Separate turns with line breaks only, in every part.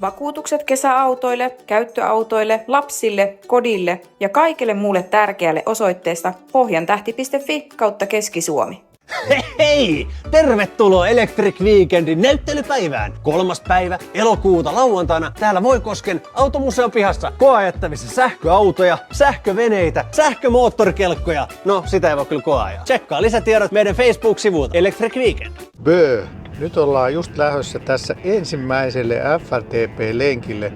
Vakuutukset kesäautoille, käyttöautoille, lapsille, kodille ja kaikille muulle tärkeälle osoitteesta pohjantähti.fi/Keski-Suomi.
Hei! Tervetuloa Electric Weekendin näyttelypäivään! 3. päivä elokuuta lauantaina täällä Voikosken automuseon pihassa koeajettavissa sähköautoja, sähköveneitä, sähkömoottorikelkkoja. No, sitä ei voi kyllä koeajaa. Tsekkaa lisätiedot meidän Facebook-sivulta Electric Weekend.
Böö! Nyt ollaan just lähdössä tässä ensimmäiselle FLTP-lenkille,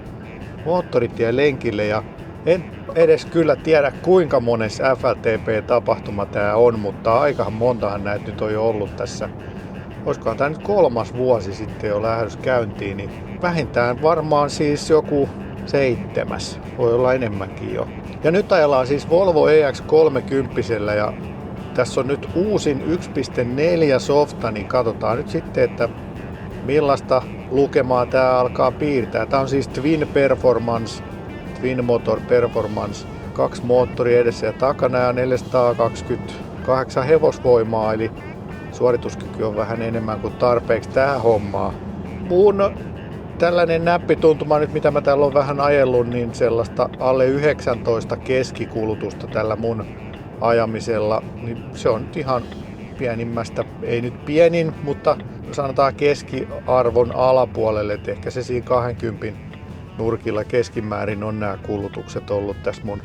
moottoritie-lenkille, ja en edes kyllä tiedä kuinka mones FLTP-tapahtuma tää on, mutta aika montahan näitä nyt on jo ollut tässä. Olisikohan tää nyt 3. vuosi sitten jo lähdössä käyntiin, niin vähintään varmaan siis joku 7. Voi olla enemmänkin jo. Ja nyt ajellaan siis Volvo EX30 ja tässä on nyt uusin 1.4 softa, niin katsotaan nyt sitten, että millaista lukemaa tää alkaa piirtää. Tää on siis Twin Motor Performance, 2 moottori edessä ja takana ja 428 hevosvoimaa, eli suorituskyky on vähän enemmän kuin tarpeeksi tähän hommaan. Mun tällainen näppituntuma nyt, mitä mä täällä on vähän ajellut, niin sellaista alle 19 keskikulutusta tällä mun ajamisella, niin se on nyt ihan pienimmästä, ei nyt pienin, mutta sanotaan keskiarvon alapuolelle, että ehkä se siinä 20 nurkilla keskimäärin on nämä kulutukset ollut tässä mun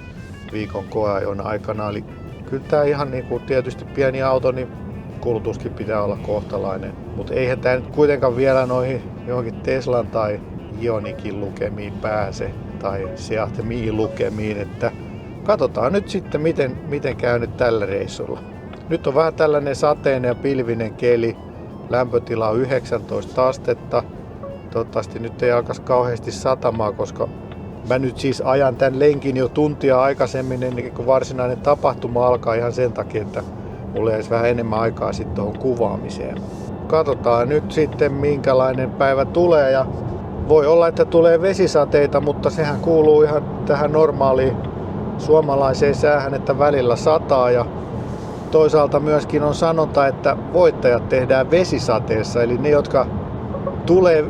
viikon koeajon aikana. Eli kyllä tää ihan niin kuin tietysti pieni auto, niin kulutuskin pitää olla kohtalainen. Mutta eihän tää nyt kuitenkaan vielä noihin johonkin Teslan tai Ioniqin lukemiin pääse tai Seat Miin lukemiin, että katsotaan nyt sitten miten käy nyt tällä reissulla. Nyt on vähän tällainen sateinen ja pilvinen keli, lämpötila on 19 astetta. Toivottavasti nyt ei alkaisi kauheasti satamaan, koska mä nyt siis ajan tämän lenkin jo tuntia aikaisemmin ennen kuin varsinainen tapahtuma alkaa ihan sen takia, että mulla jäisi vähän enemmän aikaa sitten tuohon kuvaamiseen. Katsotaan nyt sitten minkälainen päivä tulee ja voi olla, että tulee vesisateita, mutta sehän kuuluu ihan tähän normaaliin suomalaiseen säähän, että välillä sataa ja toisaalta myöskin on sanonta, että voittajat tehdään vesisateessa, eli ne, jotka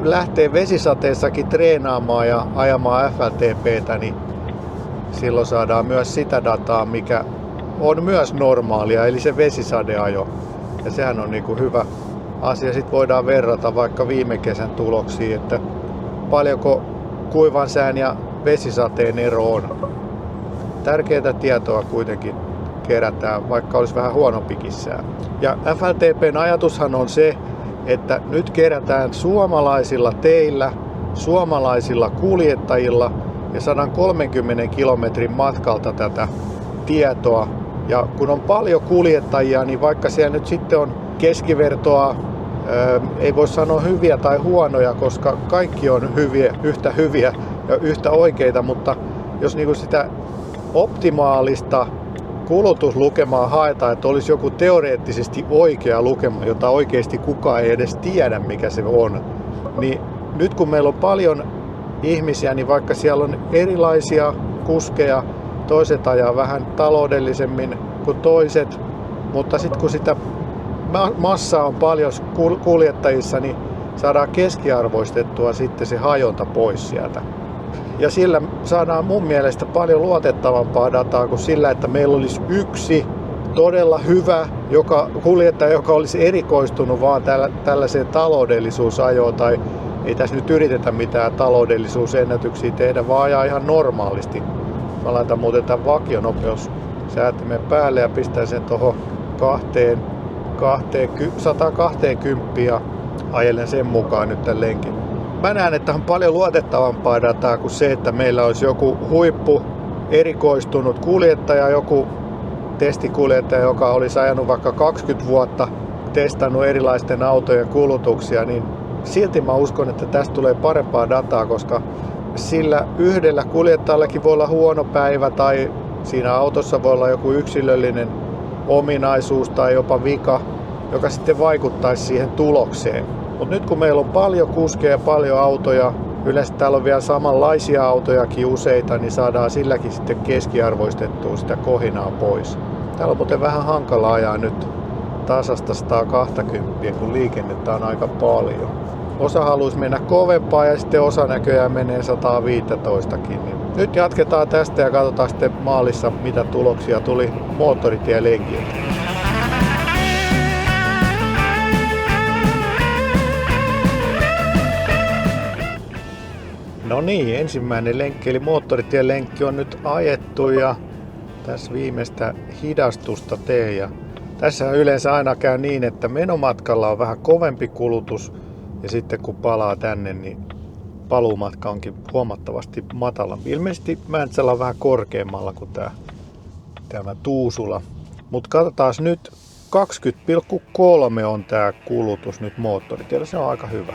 lähtee vesisateessakin treenaamaan ja ajamaan FLTPtä, niin silloin saadaan myös sitä dataa, mikä on myös normaalia, eli se vesisadeajo. Ja sehän on niin kuin hyvä asia. Sitten voidaan verrata vaikka viime kesän tuloksiin, että paljonko kuivan sään ja vesisateen ero on. Tärkeää tietoa kuitenkin kerätään, vaikka olisi vähän huonompikin sää. Ja FLTPn ajatushan on se, että nyt kerätään suomalaisilla teillä, suomalaisilla kuljettajilla ja 130 kilometrin matkalta tätä tietoa. Ja kun on paljon kuljettajia, niin vaikka siellä nyt sitten on keskivertoa, ei voi sanoa hyviä tai huonoja, koska kaikki on yhtä hyviä ja yhtä oikeita, mutta jos niinku sitä optimaalista kulutuslukemaa haetaan, että olisi joku teoreettisesti oikea lukema, jota oikeasti kukaan ei edes tiedä mikä se on, niin nyt kun meillä on paljon ihmisiä, niin vaikka siellä on erilaisia kuskeja, toiset ajaa vähän taloudellisemmin kuin toiset, mutta sitten kun sitä massaa on paljon kuljettajissa, niin saadaan keskiarvoistettua sitten se hajonta pois sieltä. Ja sillä saadaan mun mielestä paljon luotettavampaa dataa kuin sillä, että meillä olisi yksi todella hyvä kuljettaja, joka olisi erikoistunut vaan tällaiseen taloudellisuusajoon, tai ei tässä nyt yritetä mitään taloudellisuusennätyksiä tehdä, vaan ajaa ihan normaalisti. Mä laitan muuten tämän vakionopeussäätimen päälle ja pistän sen tuohon 120 ja ajelen sen mukaan nyt tämän lenkin. Mä näen, että on paljon luotettavampaa dataa kuin se, että meillä olisi joku huippu erikoistunut kuljettaja, joku testikuljettaja, joka olisi ajanut vaikka 20 vuotta, testannut erilaisten autojen kulutuksia, niin silti mä uskon, että tästä tulee parempaa dataa, koska sillä yhdellä kuljettajallakin voi olla huono päivä tai siinä autossa voi olla joku yksilöllinen ominaisuus tai jopa vika, joka sitten vaikuttaisi siihen tulokseen. Mutta nyt kun meillä on paljon kuskeja ja paljon autoja, yleensä täällä on vielä samanlaisia autojakin useita, niin saadaan silläkin sitten keskiarvoistettua sitä kohinaa pois. Täällä on muuten vähän hankala ajaa nyt tasasta 120, kun liikennettä on aika paljon. osa haluaisi mennä kovempaa ja sitten osa näköjään menee 115kin. Niin nyt jatketaan tästä ja katsotaan sitten maalissa mitä tuloksia tuli moottoritielenkiltä. No niin, ensimmäinen lenkki eli moottoritielenkki on nyt ajettu ja tässä viimeistä hidastusta teen. Ja tässä yleensä aina käy niin, että menomatkalla on vähän kovempi kulutus ja sitten kun palaa tänne, niin paluumatka onkin huomattavasti matalampi. Ilmeisesti Mäntsälä on vähän korkeammalla kuin tämä Tuusula. Mutta katsotaan nyt, 20,3 on tämä kulutus nyt moottoritiellä, se on aika hyvä.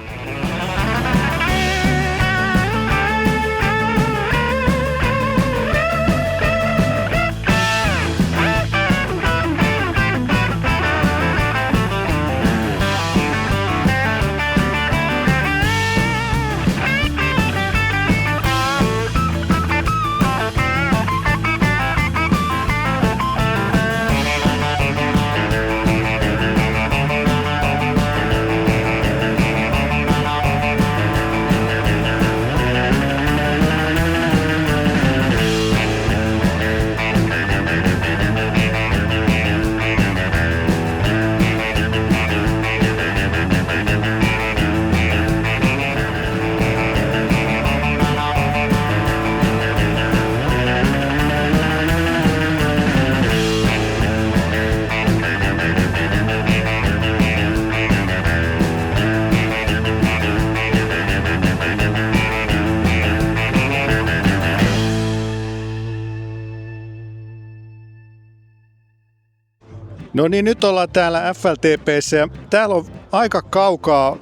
No niin, nyt ollaan täällä FLTP:ssä ja täällä on aika kaukaa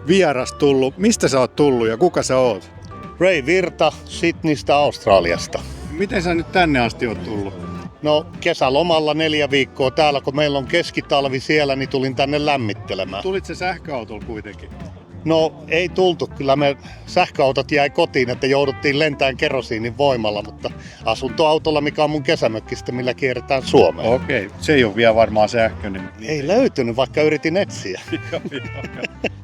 vieras tullut. Mistä sä oot tullut ja kuka sä oot?
Ray Virta Sydneystä Australiasta.
Miten sä nyt tänne asti oot tullut?
No kesälomalla 4 viikkoa täällä, kun meillä on keskitalvi siellä, niin tulin tänne lämmittelemään.
Tulit se sähköautolla kuitenkin?
No ei tultu, kyllä me sähköautot jäi kotiin, että jouduttiin lentämään kerosiinin voimalla, mutta asuntoautolla, mikä on mun kesämökkistä, millä kierretään Suomeen.
Okei, se ei ole vielä varmaan sähköinen.
Ei löytynyt, vaikka yritin etsiä.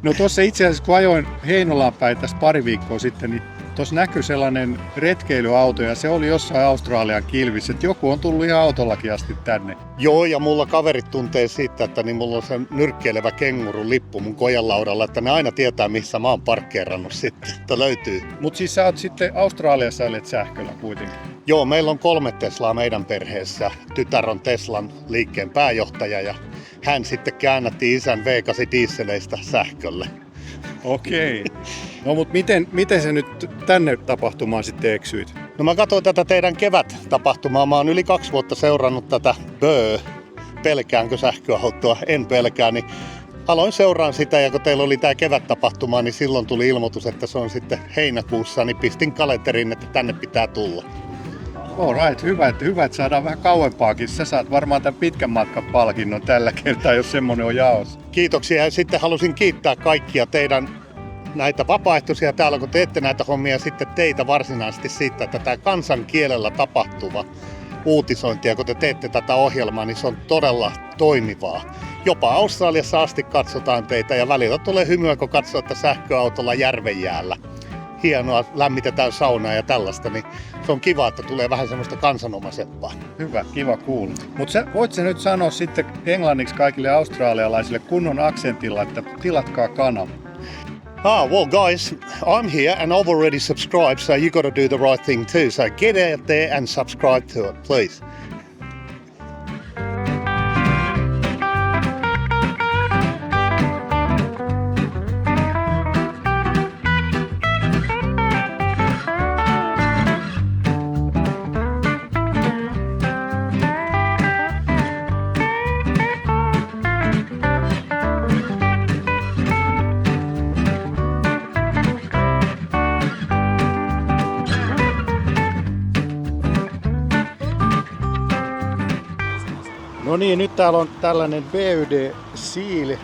No tuossa itse asiassa kun ajoin Heinolaan päin tässä pari viikkoa sitten, niin tuossa näkyi sellainen retkeilyauto ja se oli jossain Australian kilvissä, että joku on tullut ihan autollakin asti tänne.
Joo, ja mulla kaverit tuntee siitä, että niin mulla on se nyrkkeilevä kengurun lippu mun kojanlaudalla, että ne aina tietää, missä mä oon parkkeerannut sitten, että löytyy.
Mutta siis sä oot sitten Australiassa ellet sähköllä kuitenkin?
Joo, meillä on 3 Teslaa meidän perheessä. Tytär on Teslan liikkeen pääjohtaja ja hän sitten käännätti isän V8 dieseleistä sähkölle.
Okei. No mutta miten sä nyt tänne tapahtumaan sitten eksyit?
No mä katsoin tätä teidän kevät-tapahtumaa. Mä oon yli 2 vuotta seurannut tätä pelkäänkö sähköautoa, en pelkää, niin aloin seuraan sitä ja kun teillä oli tää kevät-tapahtuma, niin silloin tuli ilmoitus, että se on sitten heinäkuussa, niin pistin kalenteriin, että tänne pitää tulla.
Alright, hyvä, että saadaan vähän kauempaakin. Sä saat varmaan tämän pitkän matkan palkinnon tällä kertaa, jos semmonen on jaossa.
Kiitoksia ja sitten halusin kiittää kaikkia teidän näitä vapaaehtoisia täällä, kun teette näitä hommia ja sitten teitä varsinaisesti siitä, että tämä kansankielellä tapahtuva uutisointi ja kun te teette tätä ohjelmaa, niin se on todella toimivaa. Jopa Australiassa asti katsotaan teitä ja välillä tulee hymyä, kun katsoo, että sähköautolla järvenjäällä. Hienoa, lämmitetään saunaa ja tällaista, niin se on kiva, että tulee vähän semmoista kansanomaisempaa.
Hyvä, kiva kuulla. Mutta voit sä nyt sanoa sitten englanniksi kaikille australialaisille kunnon aksentilla, että tilatkaa kanava.
Well guys, I'm here and I've already subscribed, so you got to do the right thing too. So get out there and subscribe to it, please.
No niin, nyt täällä on tällainen BYD Seal.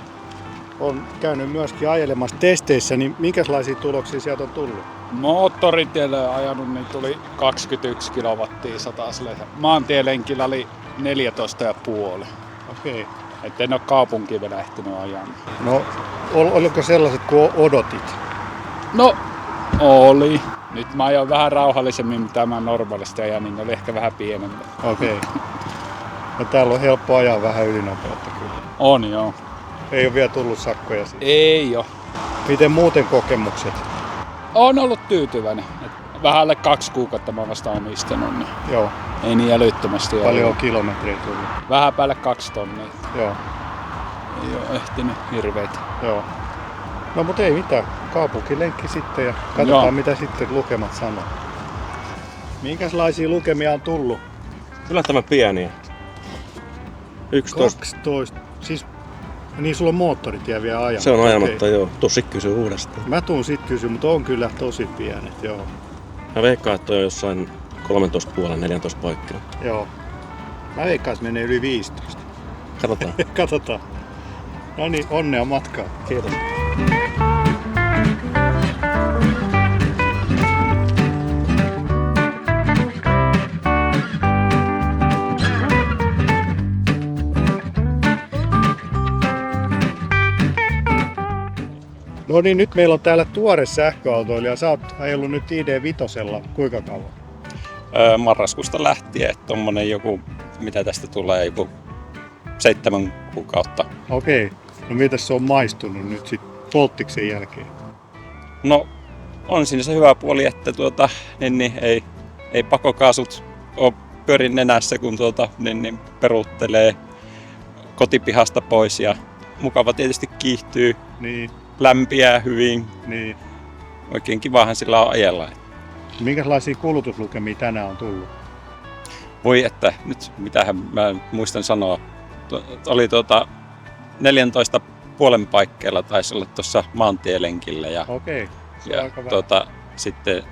On käynyt myöskin ajelemassa testeissä, niin minkälaisia tuloksia sieltä on tullut?
Moottoritielle ajanut, niin tuli 21 kilowattia sataselle. Maantielenkillä oli 14,5.
Okei.
Että en ole kaupunkiin vielä ehtinyt ajamaan.
No, oliko sellaiset kuin odotit?
No, oli. Nyt mä ajoin vähän rauhallisemmin, mitä mä normaalisti ajan, niin ne oli ehkä vähän pienemmät.
Okei. No täällä on helppo ajaa vähän ylinopeutta kyllä.
On joo.
Ei ole vielä tullut sakkoja siitä.
Ei oo.
Miten muuten kokemukset?
Oon ollut tyytyväinen. Vähän alle 2 kuukautta mä vasta omistanut, niin
Joo.
ei niin älyttömästi
Paljon
ole.
on kilometriä tullut.
Vähän päälle 2 tonnia.
Joo.
Ei oo ehtinyt hirveitä.
Joo. No mutta ei mitään. Kaupunkilenkki sitten ja katsotaan
Joo.
mitä sitten lukemat sanoo. Minkälaisia lukemia on tullut?
Yllättävän pieniä. 11.
12. Siis, niin sulla on moottoritie vielä ajamatta.
Se on ajamatta,
Okei.
joo. Tussi kysyy uudestaan.
Mä tuun sit kysyä, mutta on kyllä tosi pienet, joo.
Mä veikkaan, että on jossain 13,5-14 paikkaa.
Joo. Mä veikkaan, että menee yli 15.
Katsotaan.
Katsotaan. No niin, onnea matkaa.
Kiitos.
No niin, nyt meillä on täällä tuore sähköautoilija. Sä oot ajellut nyt ID5. Kuinka kauan?
Marraskuusta lähtien, että tommonen joku, mitä tästä tulee, joku 7 kuukautta.
Okei. No mitäs se on maistunut nyt sit polttiksen jälkeen?
No, on siinä se hyvä puoli, että niin ei pakokaasut ole pyörin nenässä, kun niin peruuttelee kotipihasta pois ja mukava tietysti kiihtyy,
Niin,
lämpiää hyvin.
niin.
Oikein kivahan sillä on ajella.
Minkälaisia kulutuslukemia tänään on tullut?
Voi että, nyt mitähän mä muistan sanoa, oli 14 puolen paikkeilla taisi olla tuossa maantielenkillä ja,
Okei. Se on
ja
aika vähän.
sitten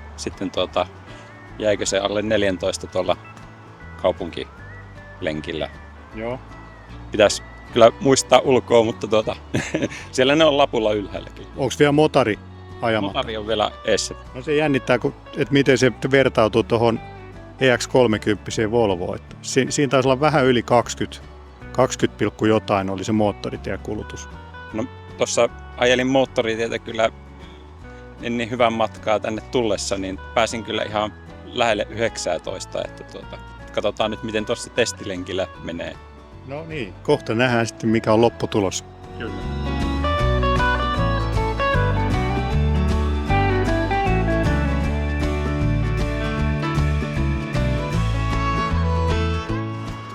jäikö se alle 14 tuolla kaupunkilenkillä.
Joo.
Pitäisi kyllä muistaa ulkoa, mutta siellä ne on lapulla ylhäälläkin.
Onks vielä motari ajamatta?
Motari on vielä eessä.
No se jännittää, että miten se vertautuu tuohon EX30 Volvoon. Että siinä taisi olla vähän yli 20 jotain oli se moottoritiekulutus.
No tuossa ajelin moottoritietä kyllä niin hyvän matkaa tänne tullessa, niin pääsin kyllä ihan lähelle 19, että katsotaan nyt miten tuossa testilenkillä menee.
No niin, kohta nähdään sitten mikä on lopputulos.
Kyllä.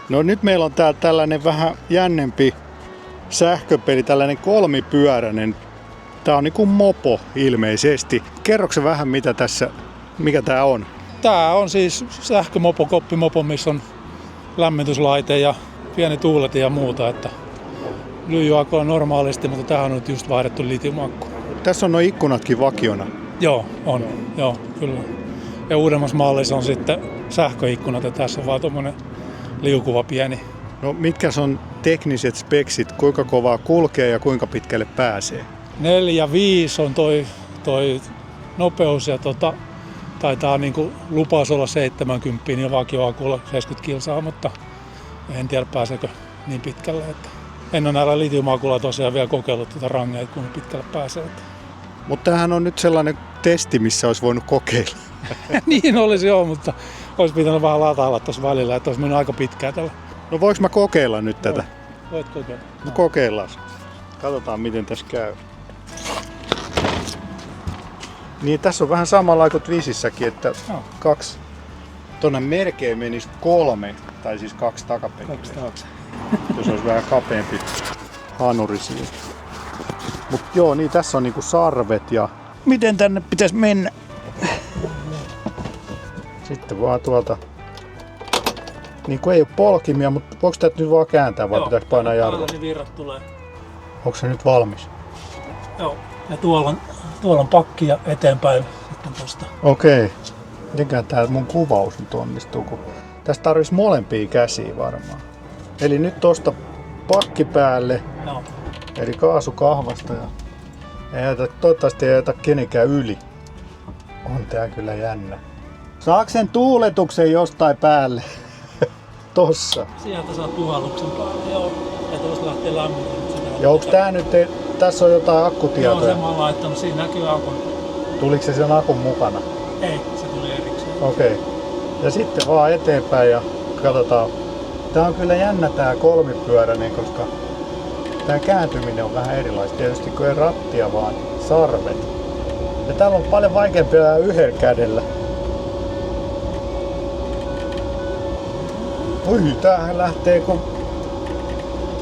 No nyt meillä on täällä tällainen vähän jännempi sähköpeli, tällainen kolmipyöräinen. Tää on niinku mopo ilmeisesti. Kerroksä vähän mikä tää on?
Tää on siis sähkömopo, koppimopo, missä on lämmityslaite ja pieni tuuleti ja muuta. Että lyijyakolla normaalisti, mutta tähän on nyt just vaihdettu litiumakku.
Tässä on nuo ikkunatkin vakiona.
Joo, on. Joo, kyllä. Ja uudemmassa mallissa on sitten sähköikkunat ja tässä on vaan tommonen liukuva pieni.
No mitkä on tekniset speksit, kuinka kovaa kulkee ja kuinka pitkälle pääsee?
4.5 on toi nopeus ja taitaa niinku lupaus olla 70, niin vakioakulla 70 kilsaa, mutta en tiedä pääseekö niin pitkälle. Että en ole näillä litiumakulla tosiaan vielä kokeillut rangeita, kuinka pitkälle pääsee.
Mutta tämähän on nyt sellainen testi, missä olisi voinut kokeilla.
Niin olisi joo, mutta olisi pitänyt vähän latailla tuossa välillä, että olisi mennyt aika pitkään tällä.
No voiko mä kokeilla nyt tätä?
Voit kokeilla.
No kokeillaan. Katsotaan miten tässä käy. Niin tässä on vähän samalla kuin Twisissäkin, että
Joo.
2 tonne merkeen menisi 3, tai siis 2 takapenkkiä.
2 taakse.
Jos olisi vähän kapeampi hanuri siinä. Mut joo, niin tässä on niinku sarvet ja miten tänne pitäisi mennä? Sitten vaan tuolta. Niin kuin ei ole polkimia, mutta voiko tätä nyt vaan kääntää vai pitääkö painaa jarrua?
Niin virrat tulee.
Onko se nyt valmis?
Joo. Ja tuolla on pakki ja eteenpäin sitten tosta.
Okei. Mitenkään tää mun kuvaus nyt onnistuu, kun tästä tarvitsisi molempia käsiä varmaan. Eli nyt tosta pakki päälle,
Joo.
eli kaasu kahvasta ja toivottavasti ei jätä kenenkään yli. On tää kyllä jännä. Saako sen tuuletuksen jostain päälle? Tossa.
Sieltä saa puhalluksen päälle. Joo. ettei lämmitä sitä.
Ja onko tää nyt, tässä on jotain
Joo,
akkutietoja?
sen mä oon laittanut. Siinä näkyy akun.
Tuliko se sen akun mukana?
Ei, se tuli erikseen.
Okei. Ja sitten vaan eteenpäin ja katsotaan. Tää on kyllä jännä tää kolmipyöräinen, koska tää kääntyminen on vähän erilaista. Tietysti kun ei rattia, vaan sarvet. Ja täällä on paljon vaikeampia yhdellä kädellä. Ui, tämähän lähtee kun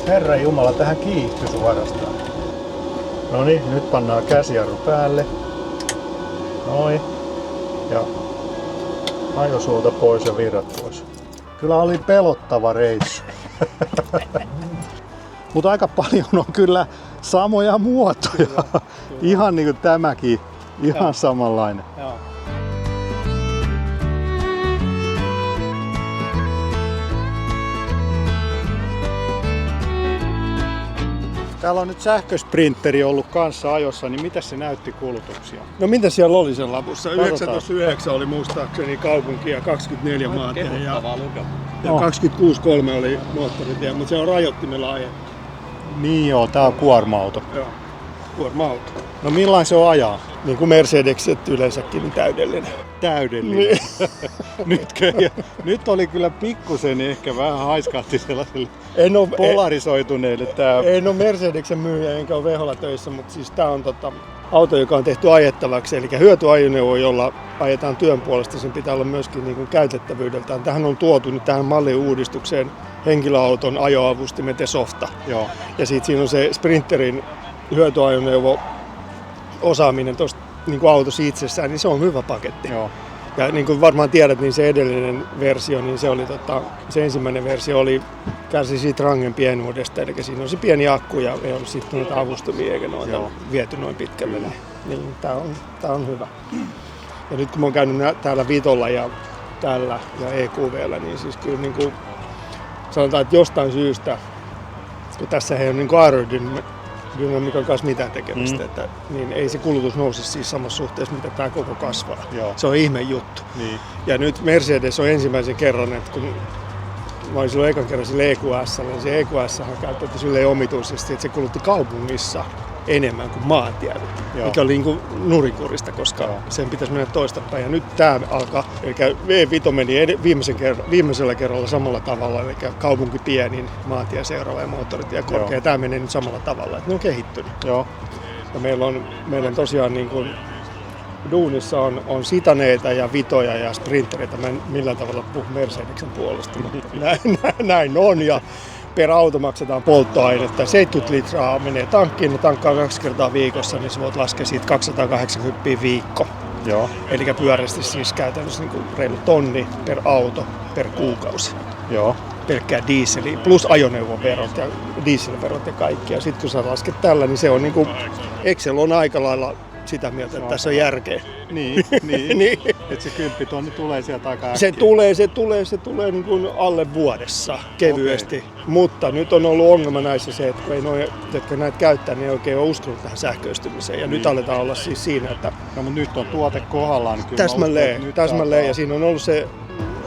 Herran Jumala tähän kiihtyy suorastaan. Noniin, nyt pannaan käsijarru päälle. Noin. Ja ajosuuta pois ja virrat pois. Kyllä oli pelottava reissu. Mutta aika paljon on kyllä samoja muotoja. Ihan niin kuin tämäkin. Ihan samanlainen.
Joo.
Täällä on nyt sähkösprinteri ollut kanssa ajossa, niin mitä se näytti kulutuksia?
No mitä siellä oli sen lapussa?
Katsotaan.
19,9 oli muistaakseni kaupunki ja 24 maatie ja
No.
26,3 oli moottoritie, mutta se on rajoittimella ajettu.
Niin joo, tää on kuorma-auto.
Joo, kuorma-auto.
No millainen se on ajaa?
Niin kuin Mercedekset yleensäkin, niin täydellinen.
Täydellinen. Nyt oli kyllä pikkusen ehkä vähän haiskahti sellaiselle polarisoituneelle tää.
En ole Mercedeksen myyjä enkä ole Vehola töissä, mutta siis tää on auto, joka on tehty ajettavaksi, eli hyötyajoneuvo, jolla ajetaan työn puolesta. Sen pitää olla myöskin niin kuin käytettävyydeltään. Tähän on tuotu nyt tähän malliuudistukseen henkilöauton ajoavustimet ja softa.
Joo.
Ja sitten siinä on se Sprinterin hyötyajoneuvo osaaminen tuosta niin kuin autossa itsessään, niin se on hyvä paketti.
Joo.
Ja niin kuin varmaan tiedät, niin se edellinen versio, niin se oli se ensimmäinen versio kärsi siitä rangen pienuudesta, eli siinä on se pieni akku ja ei ole sitten noita avustamia eikä noita viety noin pitkälle. Niin tää on hyvä. Ja nyt kun mä oon käynyt täällä Vitolla ja täällä ja EQV:llä, niin siis kyllä niin kuin sanotaan, että jostain syystä, kun tässä ei ole niin aerodynamiikan kanssa mitään tekemistä, niin ei se kulutus nouse siis samassa suhteessa, mitä tämä koko kasvaa.
Joo.
Se on ihme juttu.
Niin.
Ja nyt Mercedes on ensimmäisen kerran, että kun mä olin silloin ekan kerran sille EQS:llä, niin se EQS:hän käyttäytyi silleen omituisesti, että se kulutti kaupungissa enemmän kuin maantiellä, mikä oli niin kuin nurinkurista, koska sen pitäisi mennä toistapäin. Ja nyt tämä alkaa, eli V5 meni viimeisellä kerralla samalla tavalla, eli kaupunki pienin, maatie seuraava ja moottoritie korkea. Tämä menee nyt samalla tavalla, että ne on kehittynyt.
Joo.
Ja meillä on tosiaan niin kuin duunissa on sitaneita ja vitoja ja sprintereitä. Mä en millään tavalla puhu Mercedeksen puolesta, mutta näin on. Ja per auto maksetaan polttoainetta. 70 litraa menee tankkiin, ne tankkaa 2 kertaa viikossa, niin sä voit laskea siitä 280 viikko.
Joo.
Eli pyöreästi siis käytännössä niin kuin reilu tonni per auto per kuukausi.
Joo.
Pelkkää dieseliä plus ajoneuvoverot ja dieselverot ja kaikki. Ja sitten kun sä lasket tällä, niin se on niin kuin Excel on aika lailla sitä mieltä, että tässä on järkeä.
Niin.
Niin.
Että se 10 tonni tulee sieltä aika äkkiä.
Se tulee niin kuin alle vuodessa kevyesti. Okay. Mutta nyt on ollut ongelma näissä se, että kun ei jotka näitä käyttää, niin ei oikein ole uskonut tähän sähköistymiseen. Ja nyt aletaan olla siis siinä, että
no, mutta nyt on tuote kohdallaan. Niin
täsmälleen. Ja siinä on ollut se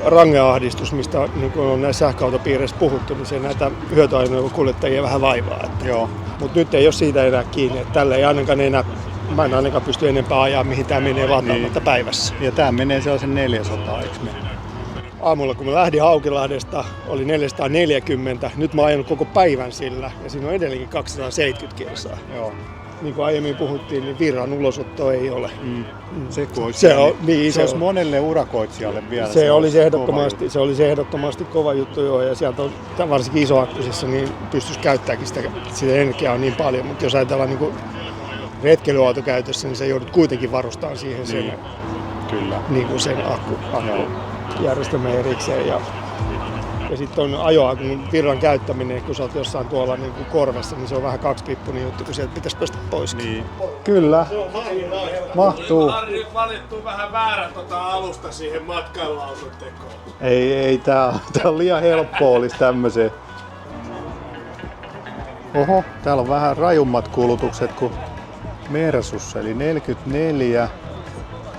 rangeahdistus, mistä niin kuin on näissä sähköautopiireissä puhuttu, niin se näitä hyötyajoneuvokuljettajia vähän vaivaa.
Joo.
Mutta nyt ei ole siitä enää kiinni, että tällä ei ainakaan enää, mä en ainakaan pysty enempää ajaa, mihin tämä menee lataaamatta päivässä.
Ja tämä menee sellaisen 400, eikö me?
Aamulla kun mä lähdin Haukilahdesta, oli 440, nyt mä oon ajanut koko päivän sillä ja siinä on edelleenkin 270 kilsaa.
Joo.
Niin kuin aiemmin puhuttiin, niin virran ulosotto ei ole.
Se olisi monelle urakoitsijalle vielä.
Se olisi ehdottomasti kova juttu joo, ja sieltä on varsinkin isoakkusissa niin pystyisi käyttämäänkin sitä energiaa on niin paljon, mutta jos ajatellaan niin retkeilyautokäytössä, niin sä joudut kuitenkin varustamaan siihen sen,
Kyllä.
Niin kuin sen akkujärjestelmän erikseen. Ja sitten on ajoakun virran käyttäminen, kun sä oot jossain tuolla niin kuin korvessa, niin se on vähän kaksipippunen juttu, kun sieltä pitäisi päästä pois.
Niin.
Kyllä. Mahtuu.
Harri nyt valittu vähän väärä alusta siihen matkailuauton tekoon.
Ei tää on liian helppoa olisi tämmöiseen. Oho, täällä on vähän rajummat kulutukset kuin Mersussa, eli 44,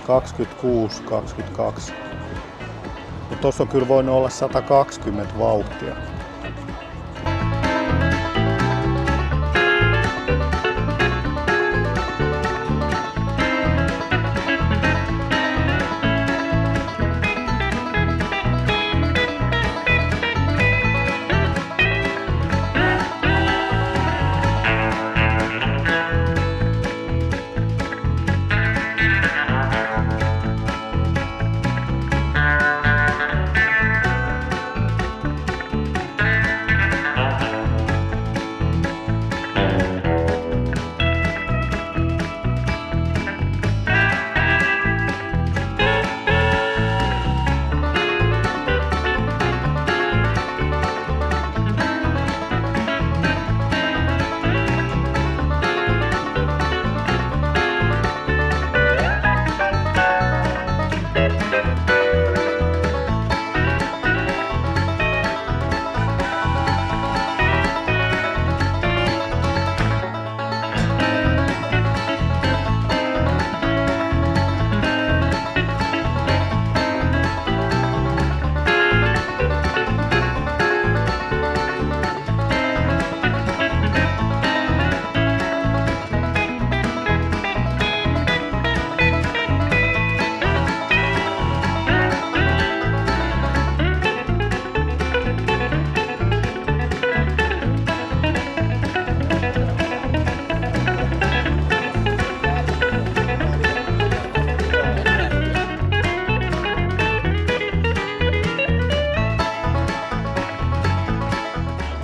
26, 22. Mutta tossa on kyllä voinut olla 120 vauhtia.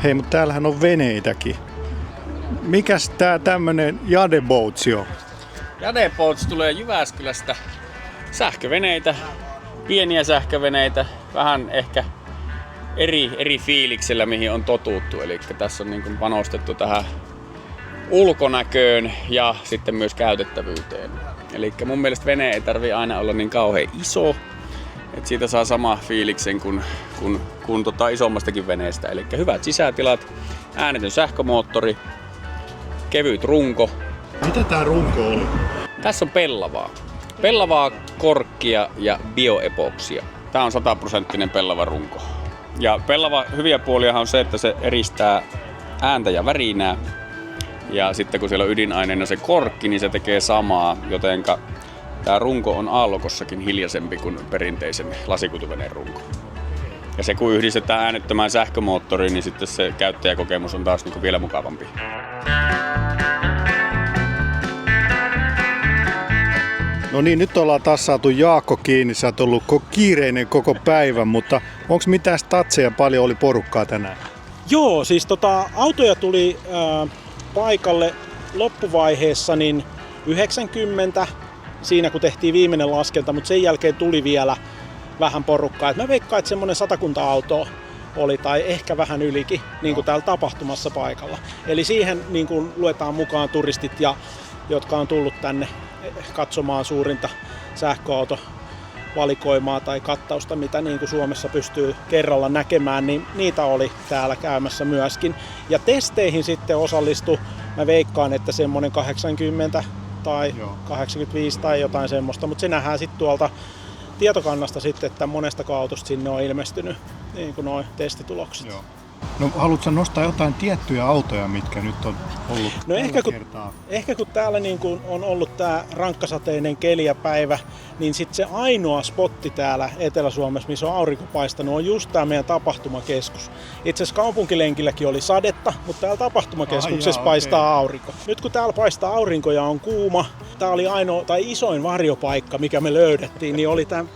Hei, mutta täällähän on veneitäkin. Mikäs tää tämmönen Jadeboats on?
Jadeboats tulee Jyväskylästä. Sähköveneitä, pieniä sähköveneitä, vähän ehkä eri fiiliksellä, mihin on totuttu. Eli tässä on niin kuin panostettu tähän ulkonäköön ja sitten myös käytettävyyteen. Eli mun mielestä vene ei tarvitse aina olla niin kauhean iso, että siitä saa sama fiiliksen kuin isommastakin veneestä. Eli hyvät sisätilat, äänetön sähkömoottori, kevyt runko.
Mitä tää runko oli?
Tässä on pellavaa, korkkia ja bioepoksia. Tää on 100% pellava runko. Ja pellava hyviä puoliahan on se, että se eristää ääntä ja värinää. Ja sitten kun siellä on ydinaineena se korkki, niin se tekee samaa, jotenka tämä runko on aallokossakin hiljaisempi kuin perinteisen lasikutuveneen runko. Ja se kun yhdistetään äänettömään sähkömoottoriin, niin sitten se käyttäjäkokemus on taas vielä mukavampi.
No niin, nyt ollaan taas saatu Jaakko kiinni. Sä oot ollut kiireinen koko päivän, mutta onko mitään statseja, paljon oli porukkaa tänään?
Joo, siis autoja tuli paikalle loppuvaiheessa niin 90 siinä kun tehtiin viimeinen laskenta, mutta sen jälkeen tuli vielä vähän porukkaa. Et mä veikkaan, että semmoinen 100 autoa oli tai ehkä vähän ylikin niin kuin täällä tapahtumassa paikalla. Eli siihen niin kuin luetaan mukaan turistit, jotka on tullut tänne katsomaan suurinta sähköautovalikoimaa tai kattausta, mitä niin kuin Suomessa pystyy kerralla näkemään, niin niitä oli täällä käymässä myöskin. Ja testeihin sitten osallistui, mä veikkaan, että semmoinen 80 tai 85 tai jotain semmoista, mutta se nähdään sitten tuolta tietokannasta sitten, että monestako autosta sinne on ilmestynyt niin kuin nuo testitulokset.
Joo. No haluatko nostaa jotain tiettyjä autoja, mitkä nyt on ollut
no
kertaa?
Ehkä kun täällä niin kuin on ollut tää rankkasateinen keli ja päivä, niin sitten se ainoa spotti täällä Etelä-Suomessa, missä on aurinko paistanut, on just tää meidän tapahtumakeskus. Itse asiassa kaupunkilenkilläkin oli sadetta, mutta täällä tapahtumakeskuksessa paistaa aurinko. Nyt kun täällä paistaa aurinko ja on kuuma, tää oli ainoa tai isoin varjopaikka, mikä me löydettiin, niin oli tämän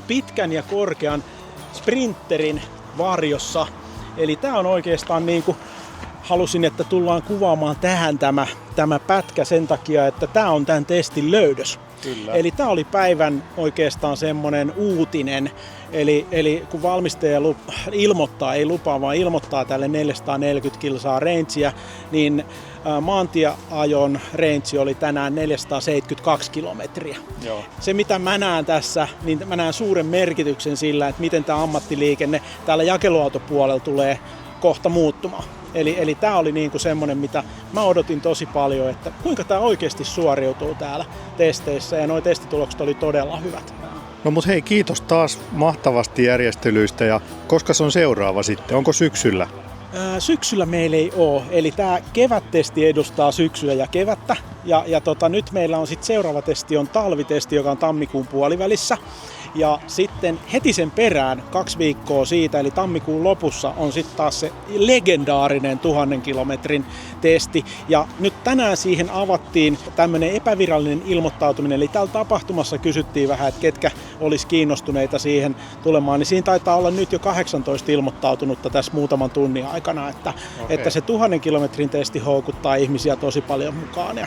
pitkän ja korkean Sprinterin varjossa. Eli tää on oikeastaan niinku, halusin, että tullaan kuvaamaan tähän tämä pätkä sen takia, että tää on tämän testin löydös. Kyllä. Eli tää oli päivän oikeastaan semmonen uutinen. Eli kun valmistaja ilmoittaa, ei lupaa, vaan ilmoittaa tälle 440 kilsaa rangea, niin maantieajon range oli tänään 472 kilometriä. Joo. Se mitä mä näen tässä, niin mä näen suuren merkityksen sillä, että miten tämä ammattiliikenne täällä jakeluautopuolella tulee kohta muuttumaan. Eli tämä oli niinku semmoinen, mitä mä odotin tosi paljon, että kuinka tämä oikeasti suoriutuu täällä testeissä, ja nuo testitulokset oli todella hyvät.
No mut hei, kiitos taas mahtavasti järjestelyistä, ja koska se on seuraava sitten? Onko syksyllä?
Syksyllä meillä ei ole, eli tämä kevättesti edustaa syksyä ja kevättä, ja nyt meillä on sitten seuraava testi on talvitesti, joka on tammikuun puolivälissä. Ja sitten heti sen perään 2 viikkoa siitä, eli tammikuun lopussa, on sitten taas se legendaarinen 1000 kilometrin testi. Ja nyt tänään siihen avattiin tämmöinen epävirallinen ilmoittautuminen, eli täällä tapahtumassa kysyttiin vähän, että ketkä olisi kiinnostuneita siihen tulemaan. Niin siinä taitaa olla nyt jo 18 ilmoittautunutta tässä muutaman tunnin aikana, että se 1000 kilometrin testi houkuttaa ihmisiä tosi paljon mukaan. Ja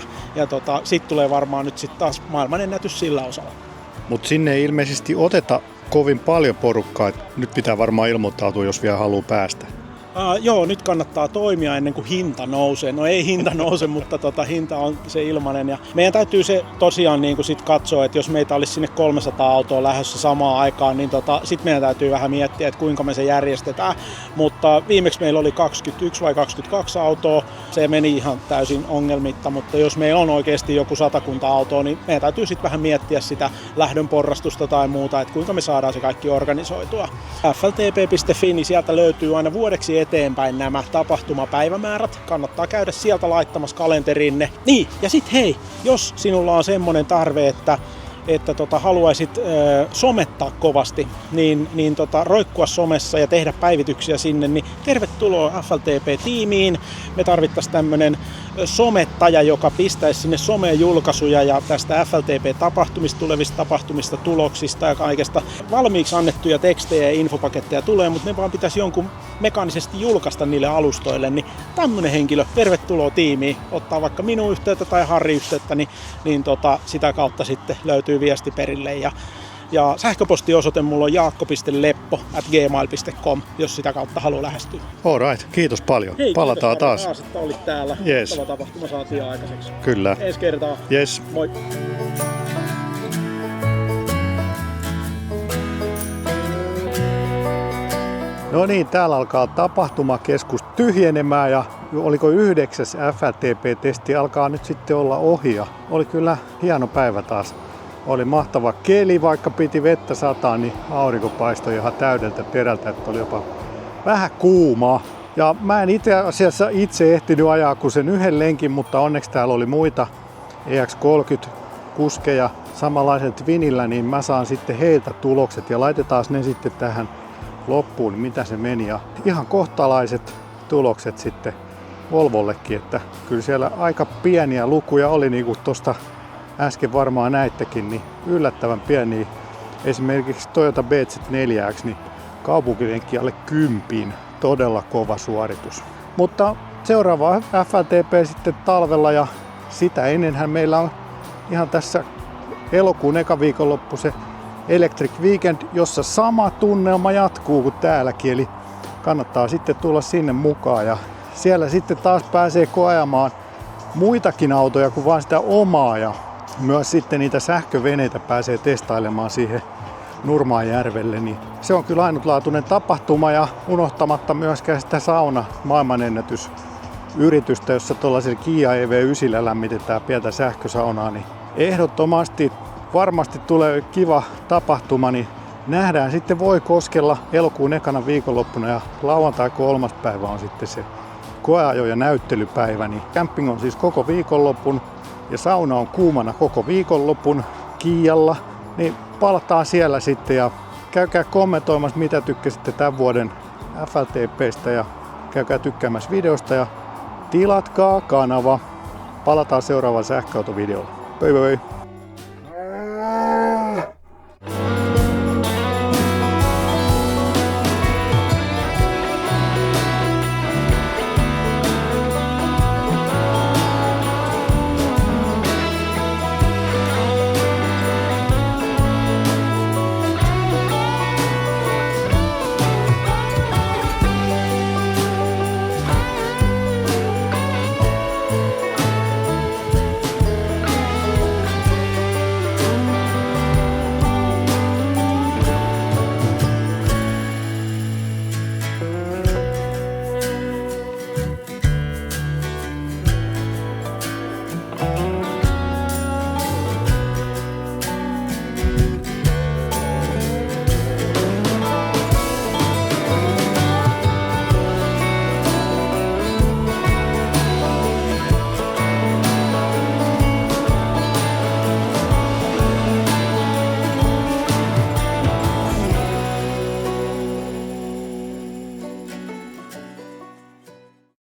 sitten tulee varmaan nyt sitten taas maailmanennätys sillä osalla.
Mutta sinne ei ilmeisesti oteta kovin paljon porukkaa. Nyt pitää varmaan ilmoittautua, jos vielä haluaa päästä.
Joo, nyt kannattaa toimia ennen kuin hinta nousee. No ei hinta nouse, mutta hinta on se ilmainen. Ja meidän täytyy se tosiaan niin kuin sit katsoa, että jos meitä olisi sinne 300 autoa lähdössä samaan aikaan, niin sitten meidän täytyy vähän miettiä, että kuinka me se järjestetään. Mutta viimeksi meillä oli 21 vai 22 autoa. Se meni ihan täysin ongelmitta, mutta jos meillä on oikeasti joku 100 autoa, niin meidän täytyy sitten vähän miettiä sitä lähdön porrastusta tai muuta, että kuinka me saadaan se kaikki organisoitua. fltp.fi, niin sieltä löytyy aina vuodeksi eteenpäin nämä tapahtumapäivämäärät. Kannattaa käydä sieltä laittamassa kalenterinne. Niin, ja sit hei, jos sinulla on semmoinen tarve, että haluaisit somettaa kovasti, niin roikkua somessa ja tehdä päivityksiä sinne, niin tervetuloa FLTP-tiimiin. Me tarvittaisiin tämmöinen somettaja, joka pistäisi sinne someen julkaisuja ja tästä FLTP-tapahtumista, tulevista tapahtumista, tuloksista ja kaikesta. Valmiiksi annettuja tekstejä ja infopaketteja tulee, mutta ne vaan pitäisi jonkun mekaanisesti julkaista niille alustoille. Niin tämmöinen henkilö, tervetuloa tiimiin, ottaa vaikka minun yhteyttä tai Harri yhteyttä, niin sitä kautta sitten löytyy viesti perille. Ja sähköpostiosoite mulla on jaakko.leppo@gmail.com, jos sitä kautta haluaa lähestyä.
All right, kiitos paljon.
Hei,
Palataan
kiitos,
taas.
Että olit täällä.
Yes.
Tämä tapahtuma saatiin aikaiseksi.
Kyllä.
Ensi kertaa.
Yes.
Moi.
No niin, täällä alkaa tapahtumakeskus tyhjenemään ja oliko 9. FLTP-testi alkaa nyt sitten olla ohi. Ja oli kyllä hieno päivä taas. Oli mahtava keli, vaikka piti vettä sataa, niin aurinko paistoi ihan täydeltä perältä, että oli jopa vähän kuumaa. Ja mä en itse asiassa ehtinyt ajaa kuin sen yhden lenkin, mutta onneksi täällä oli muita EX30 kuskeja samanlaisen Twinillä, niin mä saan sitten heiltä tulokset ja laitetaan ne sitten tähän loppuun, niin mitä se meni. Ja ihan kohtalaiset tulokset sitten Volvollekin, että kyllä siellä aika pieniä lukuja oli, niin kuin tuosta äsken varmaan näittekin, niin yllättävän pieniä. Esimerkiksi Toyota BZ4X, niin kaupunkilenkki alle 10, todella kova suoritus. Mutta seuraava FLTP sitten talvella ja sitä ennenhän meillä on ihan tässä elokuun eka viikonloppu se Electric Weekend, jossa sama tunnelma jatkuu kuin täälläkin, eli kannattaa sitten tulla sinne mukaan ja siellä sitten taas pääsee koeamaan muitakin autoja kuin vain sitä omaa ja myös sitten niitä sähköveneitä pääsee testailemaan siihen Nurmaanjärvelle, niin se on kyllä ainutlaatuinen tapahtuma ja unohtamatta myöskään sitä sauna maailmanennätysyritystä, jossa tuollaisella Kia EV9 lämmitetään pientä sähkösaunaa, niin ehdottomasti varmasti tulee kiva tapahtuma, niin nähdään sitten Voikoskella elokuun ekana viikonloppuna ja lauantai 3. päivä on sitten se koeajo- ja näyttelypäivä, niin camping on siis koko viikonlopun ja sauna on kuumana koko viikonlopun Kialla, niin palataan siellä sitten ja käykää kommentoimassa mitä tykkäsitte tämän vuoden FLTPstä ja käykää tykkäämässä videosta ja tilatkaa kanava. Palataan seuraavaan sähköautovideolla. Pöi pöi!